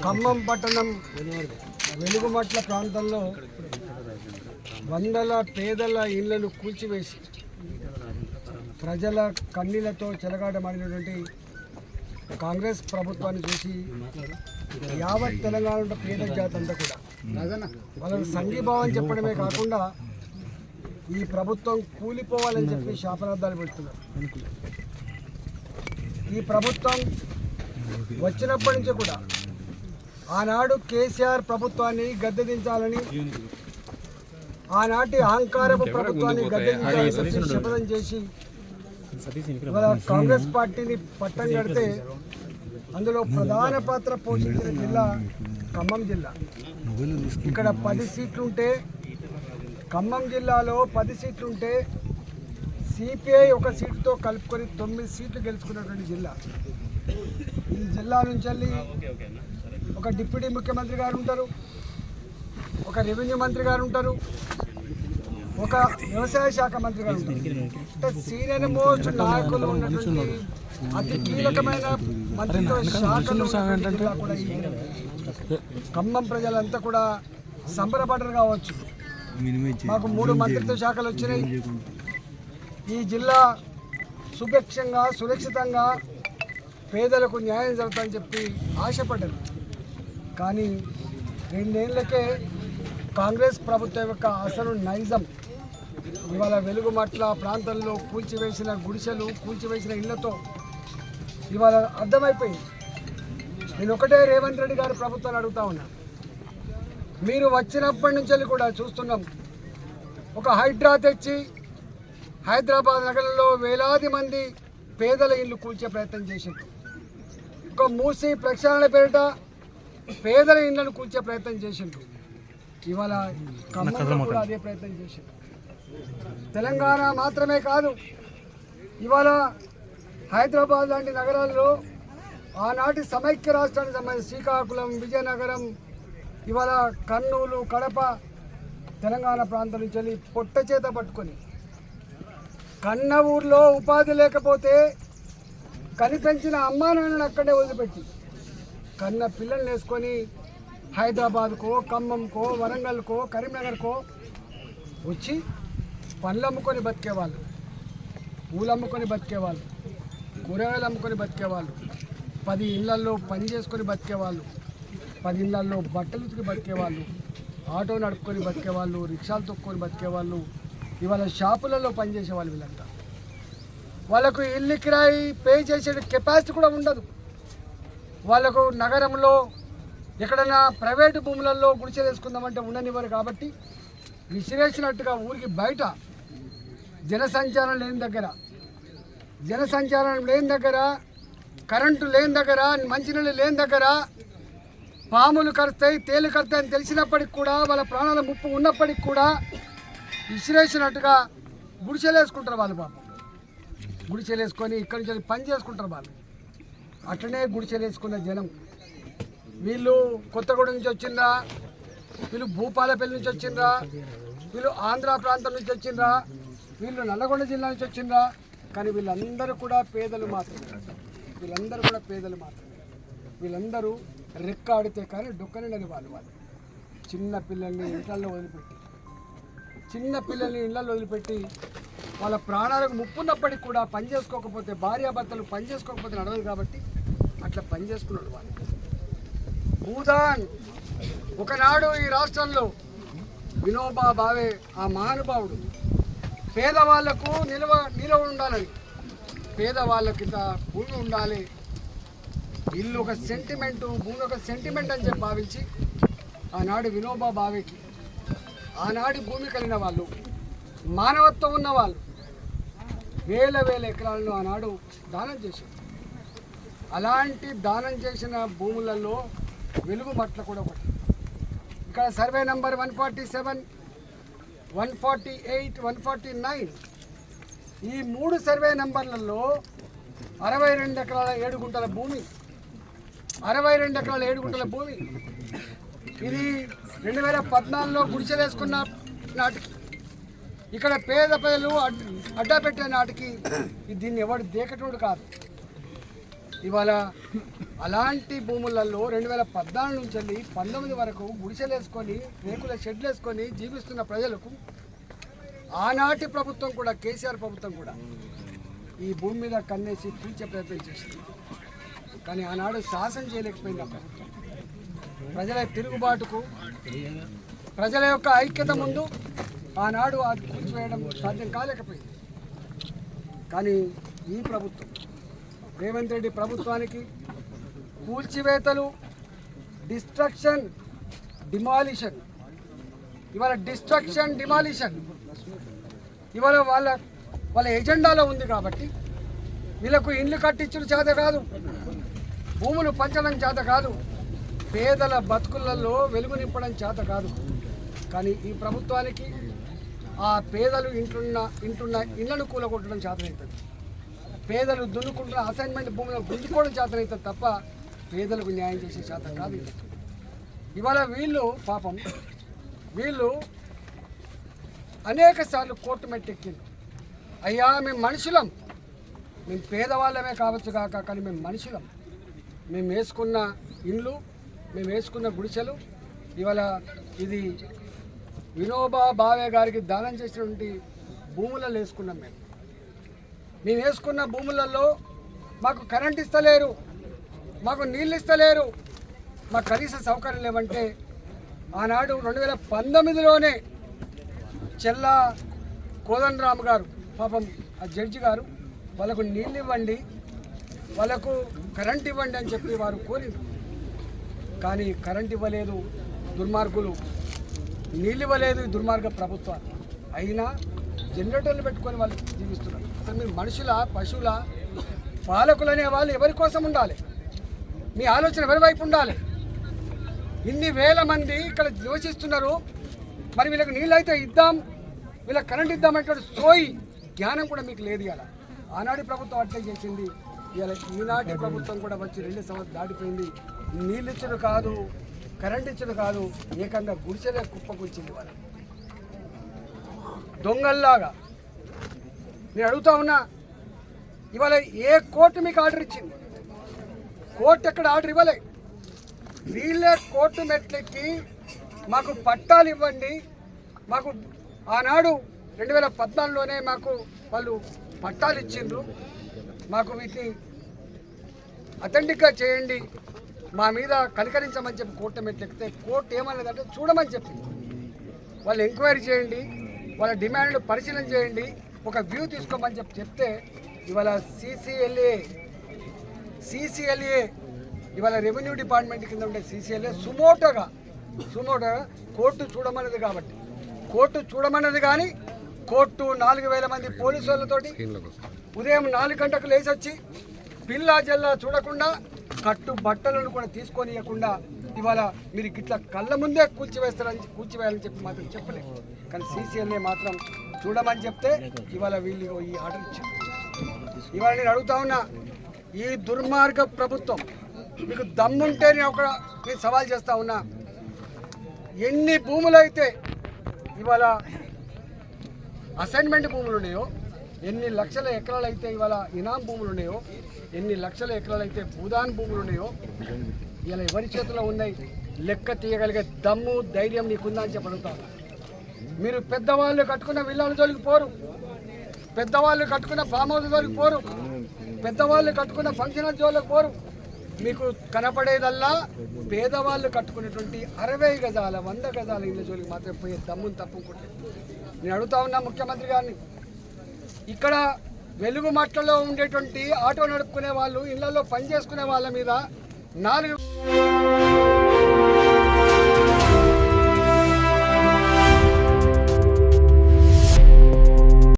ఖమ్మం పట్టణం వెలుగుమట్ల ప్రాంతంలో వందల పేదల ఇళ్లను కూల్చివేసి ప్రజల కన్నీళ్లతో చెలగాటమాడినటువంటి కాంగ్రెస్ ప్రభుత్వాన్ని చూసి యావత్ తెలంగాణ పేద జాతి అంతా కూడా వాళ్ళకి సంఘీభావం చెప్పడమే కాకుండా ఈ ప్రభుత్వం కూలిపోవాలని చెప్పి శాపనార్థాలు పెడుతున్నారు. ఈ ప్రభుత్వం వచ్చినప్పటి నుంచి కూడా ఆనాడు కేసీఆర్ ప్రభుత్వాన్ని గద్దెదించాలని, ఆనాటి అహంకారపు ప్రభుత్వాన్ని గద్దెదించాలని శపథం చేసి ఇవాళ కాంగ్రెస్ పార్టీని పట్టం కడితే అందులో ప్రధాన పాత్ర పోషించిన జిల్లా ఖమ్మం జిల్లా. ఇక్కడ 10 సీట్లుంటే, ఖమ్మం జిల్లాలో 10 సీట్లుంటే సిపిఐ 1 సీటుతో కలుపుకొని 9 సీట్లు గెలుచుకున్నటువంటి జిల్లా. ఈ జిల్లా నుంచి వెళ్ళి ఒక డిప్యూటీ ముఖ్యమంత్రి గారు ఉంటారు, ఒక రెవెన్యూ మంత్రి గారు ఉంటారు, ఒక వ్యవసాయ శాఖ మంత్రి గారు ఉంటారు. అంటే సీనియర్ మోస్ట్ నాయకులు ఉన్నటువంటి అతి కీలకమైన మంత్రిత్వ శాఖలు కూడా ఖమ్మం ప్రజలంతా కూడా సంబరపడరు కావచ్చు. మాకు 3 మంత్రిత్వ శాఖలు వచ్చినాయి, ఈ జిల్లా సుభిక్షంగా సురక్షితంగా పేదలకు న్యాయం జరుగుతుందని చెప్పి ఆశపడ్డారు. కానీ 2 ఏళ్లకే కాంగ్రెస్ ప్రభుత్వం యొక్క అసలు నైజం ఇవాళ వెలుగుమట్ల ప్రాంతంలో కూల్చివేసిన గుడిసెలు, కూల్చివేసిన ఇళ్లతో ఇవాళ అర్థమైపోయింది. నేను ఒకటే రేవంత్ రెడ్డి గారి ప్రభుత్వాన్ని అడుగుతా ఉన్నా, మీరు వచ్చినప్పటి నుంచి కూడా చూస్తున్నాం, ఒక హైడ్రా తెచ్చి హైదరాబాద్ నగరంలో వేలాది మంది పేదల ఇల్లు కూల్చే ప్రయత్నం చేసింది. ఒక మూసి ప్రక్షాళన పేరిట పేదల ఇళ్లను కూల్చే ప్రయత్నం చేసిండు. ఇవాళ ఖమ్మంలో కూడా అదే ప్రయత్నం చేసిండు. తెలంగాణ మాత్రమే కాదు, ఇవాళ హైదరాబాద్ లాంటి నగరాల్లో ఆనాటి సమైక్య రాష్ట్రానికి సంబంధించి శ్రీకాకుళం, విజయనగరం, ఇవాళ కర్నూలు, కడప, తెలంగాణ ప్రాంతం నుంచి వెళ్ళి పొట్ట చేత పట్టుకొని కన్న ఊర్లో ఉపాధి లేకపోతే కనిపెంచిన అమ్మా నాన్నను అక్కడే వదిలిపెట్టి కన్న పిల్లల్ని వేసుకొని హైదరాబాద్కో, ఖమ్మంకో, వరంగల్కో, కరీంనగర్కో వచ్చి పండ్లు అమ్ముకొని బతికేవాళ్ళు, పూలు అమ్ముకొని బతికేవాళ్ళు, కూరగాయలు అమ్ముకొని బతికేవాళ్ళు, 10 ఇళ్లల్లో పని చేసుకొని బతికేవాళ్ళు, 10 ఇళ్లల్లో బట్టలు ఉతికి బతికేవాళ్ళు, ఆటో నడుపుకొని బతికేవాళ్ళు, రిక్షాలు తొక్కుకొని బతికేవాళ్ళు, ఇవాళ షాపులలో పనిచేసేవాళ్ళు. వీళ్ళంతా వాళ్ళకు ఇల్లు కిరాయి పే చేసే కెపాసిటీ కూడా ఉండదు. వాళ్ళకు నగరంలో ఎక్కడైనా ప్రైవేటు భూములలో గుడిసెలు వేసుకుందామంటే ఉండనివ్వరు. కాబట్టి విసిరేసినట్టుగా ఊరికి బయట జనసంచారం లేని దగ్గర, కరెంటు లేని దగ్గర, మంచినీళ్ళు లేని దగ్గర పాములు కరుస్తాయి, తేలు కరుస్తాయి అని తెలిసినప్పటికి కూడా, వాళ్ళ ప్రాణాల ముప్పు ఉన్నప్పటికి కూడా విసిరేసినట్టుగా గుడిసెలు వేసుకుంటారు వాళ్ళు. పాపం గుడిసెలు వేసుకొని ఇక్కడి నుంచి పని చేసుకుంటారు వాళ్ళు. అట్లనే గుడిసెలు వేసుకున్న జనం వీళ్ళు కొత్తగూడెం నుంచి వచ్చిండ్రా, వీళ్ళు భూపాలపల్లి నుంచి వచ్చిండ్రా, వీళ్ళు ఆంధ్ర ప్రాంతం నుంచి వచ్చిండ్రా, వీళ్ళు నల్లగొండ జిల్లా నుంచి వచ్చిండ్రా. కానీ వీళ్ళందరూ కూడా పేదలు మాత్రమే. వీళ్ళందరూ రెక్క ఆడితే కానీ డొక్కనిడని వాళ్ళు. చిన్న పిల్లల్ని ఇళ్లలో వదిలిపెట్టి వాళ్ళ ప్రాణాలకు ముప్పున్నప్పటికి కూడా పని చేసుకోకపోతే, భార్యాభర్తలు పని చేసుకోకపోతే నడవదు. కాబట్టి అట్లా పని చేసుకున్నాడు వాళ్ళు. భూదాన్ ఒకనాడు ఈ రాష్ట్రంలో వినోబా భావే ఆ మహానుభావుడు పేదవాళ్లకు నిలవ ఉండాలని, పేదవాళ్ళకి భూమి ఉండాలి, ఇల్లు ఒక సెంటిమెంటు, భూమి ఒక సెంటిమెంట్ అని చెప్పి భావించి ఆనాడు వినోబా భావేకి ఆనాటి భూమి కలిగిన వాళ్ళు, మానవత్వం ఉన్నవాళ్ళు వేల ఎకరాలను ఆనాడు దానం చేశారు. అలాంటి దానం చేసిన భూములలో వెలుగుమట్ల కూడా ఒకటి. ఇక్కడ సర్వే నంబర్ 147, 148, 149 ఈ 3 సర్వే నంబర్లలో 62 ఎకరాల 7 గుంటల భూమి, 62 ఎకరాల 7 గుంటల భూమి. ఇది 2014లో గుడిసెలేసుకున్న నాటికి, ఇక్కడ పేద ప్రజలు అడ్డా పెట్టే నాటికి దీన్ని ఎవడు దేకటోడు కాదు. ఇవాళ అలాంటి భూములలో 2014 నుంచి వెళ్ళి 19 వరకు గుడిసెలు వేసుకొని రేకుల షెడ్లు వేసుకొని జీవిస్తున్న ప్రజలకు ఆనాటి ప్రభుత్వం కూడా, కేసీఆర్ ప్రభుత్వం కూడా ఈ భూమి మీద కన్నేసి కూల్చే ప్రయత్నం చేసింది. కానీ ఆనాడు శాసనం చేయలేకపోయింది ఆ ప్రభుత్వం. ప్రజల తిరుగుబాటుకు, ప్రజల యొక్క ఐక్యత ముందు ఆనాడు అది కూల్చివేయడం సాధ్యం కాలేకపోయింది. కానీ ఈ ప్రభుత్వం, రేవంత్ రెడ్డి ప్రభుత్వానికి కూల్చివేతలు, డిస్ట్రక్షన్, డిమాలిషన్, ఇవాళ డిస్ట్రక్షన్, డిమాలిషన్ ఇవాళ వాళ్ళ ఎజెండాలో ఉంది. కాబట్టి వీళ్ళకు ఇండ్లు కట్టించడం చేత కాదు, భూములు పంచడం చేత కాదు, పేదల బతుకులలో వెలుగు నింపడం చేత కాదు. కానీ ఈ ప్రభుత్వానికి ఆ పేదలు ఇంటున్న ఇళ్లను కూలగొట్టడం చేతనవుతుంది. పేదలు దున్నుకుంటున్న అసైన్మెంట్ భూములను గుంజుకోవడం చేతనవుతుంది తప్ప పేదలకు న్యాయం చేసే చేత కాదు. ఇవాళ వీళ్ళు పాపం అనేక సార్లు కోర్టు మెట్టెక్కింది. అయ్యా మేము మనుషులం, మేము పేదవాళ్ళమే కావచ్చు కాక, కానీ మేము మనుషులం. మేము వేసుకున్న ఇండ్లు, మేము వేసుకున్న గుడిసెలు ఇవాళ ఇది వినోబా భావే గారికి దానం చేసినటువంటి భూములలో వేసుకున్నాం. మేము వేసుకున్న భూములలో మాకు కరెంట్ ఇస్తలేరు, మాకు నీళ్ళు ఇస్తలేరు, మాకు కనీస సౌకర్యం లేవంటే ఆనాడు 2019లోనే చెల్లా కోదండరామ్ గారు పాపం ఆ జడ్జి గారు వాళ్ళకు నీళ్ళు ఇవ్వండి, వాళ్ళకు కరెంట్ ఇవ్వండి అని చెప్పి వారు కోరింది. కానీ కరెంట్ ఇవ్వలేదు దుర్మార్గులు, నీళ్ళు ఇవ్వలేదు దుర్మార్గ ప్రభుత్వాలు. అయినా జనరేటర్లు పెట్టుకొని వాళ్ళు జీవిస్తున్నారు. అసలు మీరు మనుషుల, పశువుల, పాలకులు అనే వాళ్ళు ఎవరి కోసం ఉండాలి? మీ ఆలోచన ఎవరి వైపు ఉండాలి? ఇన్ని వేల మంది ఇక్కడ నివసిస్తున్నారు, మరి వీళ్ళకి నీళ్ళు అయితే ఇద్దాం, వీళ్ళకి కరెంట్ ఇద్దామంటే సోయి జ్ఞానం కూడా మీకు లేదు. ఇలా ఆనాటి ప్రభుత్వం అట్లే చేసింది, ఇలా ఈనాటి ప్రభుత్వం కూడా వచ్చి 2 సంవత్సరాలు దాటిపోయింది. నీళ్ళు ఇచ్చడు కాదు, కరెంట్ ఇచ్చడు కాదు, ఏకంగా గుడిసెలే కుప్పకొచ్చింది. వాళ్ళు దొంగల్లాగా. నేను అడుగుతా ఉన్నా, ఇవాళ ఏ కోర్టు మీకు ఆర్డర్ ఇచ్చింది? కోర్టు ఎక్కడ ఆర్డర్ ఇవ్వలే. వీళ్ళే కోర్టు మెట్లెక్కి మాకు పట్టాలు ఇవ్వండి, మాకు ఆనాడు 2014లోనే మాకు వాళ్ళు పట్టాలు ఇచ్చిండ్రు, మాకు వీటిని అథెంటిక్గా చేయండి, మా మీద కనికరించమని చెప్పి కోర్టు మెట్లెక్కితే కోర్టు ఏమన్నదంటే చూడమని చెప్పి వాళ్ళు ఎంక్వైరీ చేయండి, వాళ్ళ డిమాండ్లు పరిశీలన చేయండి, ఒక వ్యూ తీసుకోమని చెప్తే ఇవాళ సిసిఎల్ఏ ఇవాళ రెవెన్యూ డిపార్ట్మెంట్ కింద ఉండే సిసిఎల్ఏ సుమోటోగా కోర్టు చూడమన్నది. కాబట్టి కోర్టు చూడమన్నది, కానీ కోర్టు 4000 మంది పోలీసు వాళ్ళతోటి ఉదయం 4 గంటలకు లేచి వచ్చి పిల్లా జల్లా చూడకుండా, కట్టు బట్టలను కూడా తీసుకొని ఇవ్వకుండా ఇవాళ మీరు ఇట్లా కళ్ళ ముందే కూల్చివేయాలని చెప్పి మాత్రం చెప్పలేదు. కానీ సిసిఎల్ఏ మాత్రం చూడమని చెప్తే ఇవాళ వీళ్ళు ఈ ఆర్డర్ ఇచ్చారు. ఇవాళ నేను అడుగుతా ఉన్నా, ఈ దుర్మార్గ ప్రభుత్వం మీకు దమ్ముంటే నేను సవాల్ చేస్తా ఉన్నా, ఎన్ని భూములు అయితే ఇవాళ అసైన్మెంట్ భూములు ఉన్నాయో, ఎన్ని లక్షల ఎకరాలు అయితే ఇవాళ ఇనాం భూములు ఉన్నాయో, ఎన్ని లక్షల ఎకరాలు అయితే భూదాన్ భూములు ఉన్నాయో, ఇలా ఎవరి చేతిలో ఉన్నాయి? లెక్క తీయగలిగే దమ్ము, ధైర్యం నీకుందా అని చెప్పి అడుగుతా ఉన్నా. మీరు పెద్దవాళ్ళు కట్టుకున్న విల్లాల జోలికి పోరు, పెద్దవాళ్ళు కట్టుకున్న ఫామ్ హౌస్ జోలికి పోరు, పెద్దవాళ్ళు కట్టుకున్న ఫంక్షన్ హాల్ జోలికి పోరు. మీకు కనపడేదల్లా పేదవాళ్ళు కట్టుకునేటువంటి 60 గజాల 100 గజాల ఇళ్ళ జోలికి మాత్రం పోయే దమ్మును తప్పుకుంటే నేను అడుగుతా ఉన్నా ముఖ్యమంత్రి గారిని, ఇక్కడ వెలుగు మట్టలో ఉండేటువంటి ఆటో నడుపుకునే వాళ్ళు, ఇళ్లలో పని చేసుకునే వాళ్ళ మీద 4